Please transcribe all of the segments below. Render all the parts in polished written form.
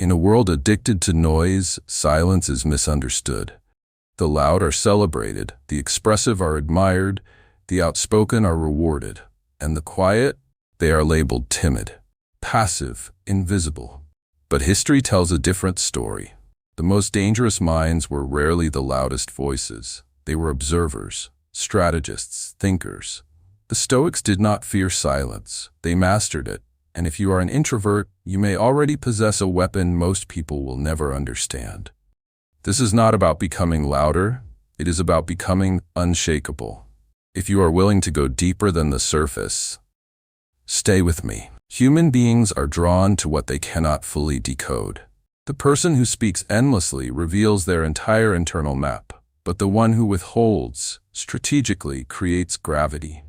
In a world addicted to noise, silence is misunderstood. The loud are celebrated, the expressive are admired, the outspoken are rewarded, and the quiet, they are labeled timid, passive, invisible. But history tells a different story. The most dangerous minds were rarely the loudest voices. They were observers, strategists, thinkers. The Stoics did not fear silence. They mastered it. And if you are an introvert, you may already possess a weapon most people will never understand. This is not about becoming louder. It is about becoming unshakable. If you are willing to go deeper than the surface, stay with me. Human beings are drawn to what they cannot fully decode. The person who speaks endlessly reveals their entire internal map, but the one who withholds strategically creates gravity.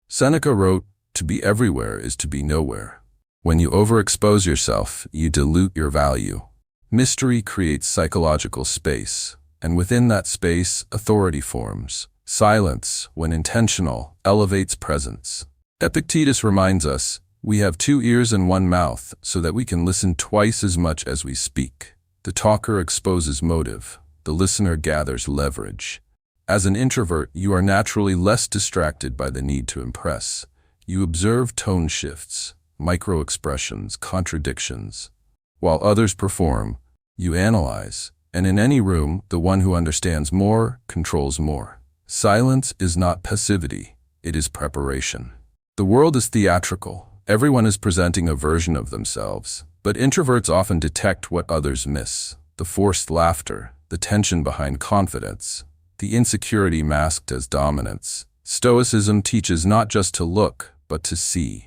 Seneca wrote, "To be everywhere is to be nowhere." When you overexpose yourself, you dilute your value. Mystery creates psychological space, and within that space, authority forms. Silence, when intentional, elevates presence. Epictetus reminds us, we have 2 ears and 1 mouth, so that we can listen twice as much as we speak. The talker exposes motive. The listener gathers leverage. As an introvert, you are naturally less distracted by the need to impress. You observe tone shifts, micro-expressions, contradictions. While others perform, you analyze. And in any room, the one who understands more controls more. Silence is not passivity, it is preparation. The world is theatrical. Everyone is presenting a version of themselves, but introverts often detect what others miss. The forced laughter, the tension behind confidence, the insecurity masked as dominance. Stoicism teaches not just to look, but to see.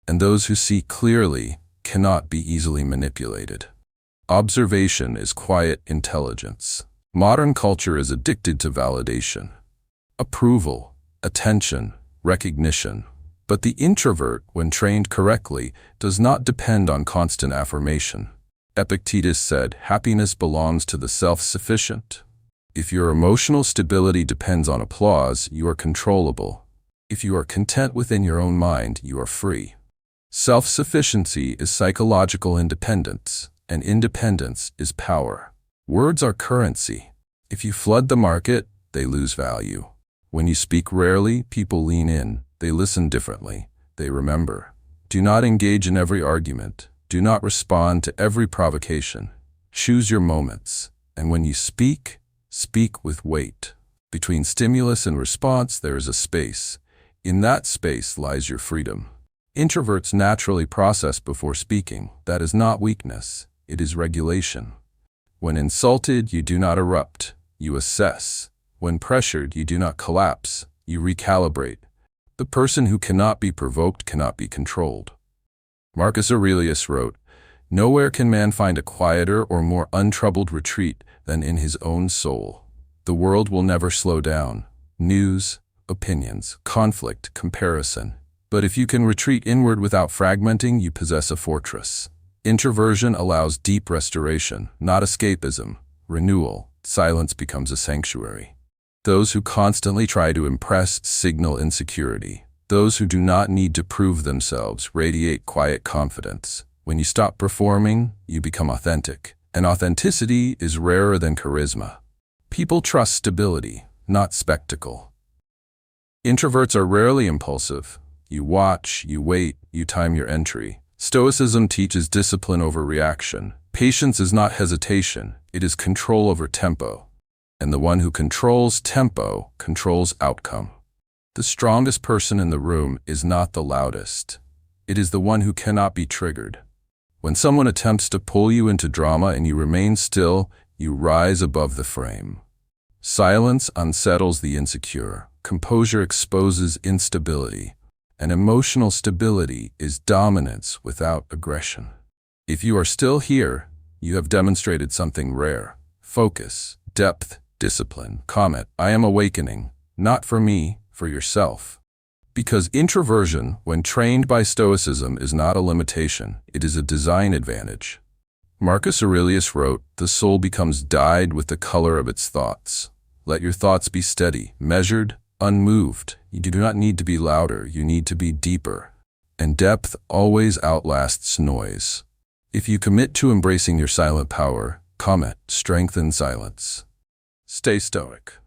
And those who see clearly cannot be easily manipulated. Observation is quiet intelligence. Modern culture is addicted to validation, approval, attention, recognition. But the introvert, when trained correctly, does not depend on constant affirmation. Epictetus said, "Happiness belongs to the self-sufficient." If your emotional stability depends on applause, you are controllable. If you are content within your own mind, you are free. Self-sufficiency is psychological independence, and independence is power. Words are currency. If you flood the market, they lose value. When you speak rarely, people lean in. They listen differently. They remember. Do not engage in every argument. Do not respond to every provocation. Choose your moments. And when you speak, speak with weight. Between stimulus and response, there is a space. In that space lies your freedom. Introverts naturally process before speaking. That is not weakness. It is regulation. When insulted, you do not erupt. You assess. When pressured, you do not collapse. You recalibrate. The person who cannot be provoked cannot be controlled. Marcus Aurelius wrote, "Nowhere can man find a quieter or more untroubled retreat than in his own soul." The world will never slow down. News, opinions, conflict, comparison. But if you can retreat inward without fragmenting, you possess a fortress. Introversion allows deep restoration, not escapism, renewal. Silence becomes a sanctuary. Those who constantly try to impress signal insecurity. Those who do not need to prove themselves radiate quiet confidence. When you stop performing, you become authentic. And authenticity is rarer than charisma. People trust stability, not spectacle. Introverts are rarely impulsive. You watch, you wait, you time your entry. Stoicism teaches discipline over reaction. Patience is not hesitation, it is control over tempo. And the one who controls tempo controls outcome. The strongest person in the room is not the loudest. It is the one who cannot be triggered. When someone attempts to pull you into drama and you remain still, you rise above the frame. Silence unsettles the insecure. Composure exposes instability. And emotional stability is dominance without aggression. If you are still here, you have demonstrated something rare. Focus, depth, discipline. Comment, "I am awakening, not for me, for yourself." Because introversion, when trained by Stoicism, is not a limitation, it is a design advantage. Marcus Aurelius wrote, "The soul becomes dyed with the color of its thoughts." Let your thoughts be steady, measured, unmoved. You do not need to be louder, you need to be deeper. And depth always outlasts noise. If you commit to embracing your silent power, comment, strength in silence. Stay stoic.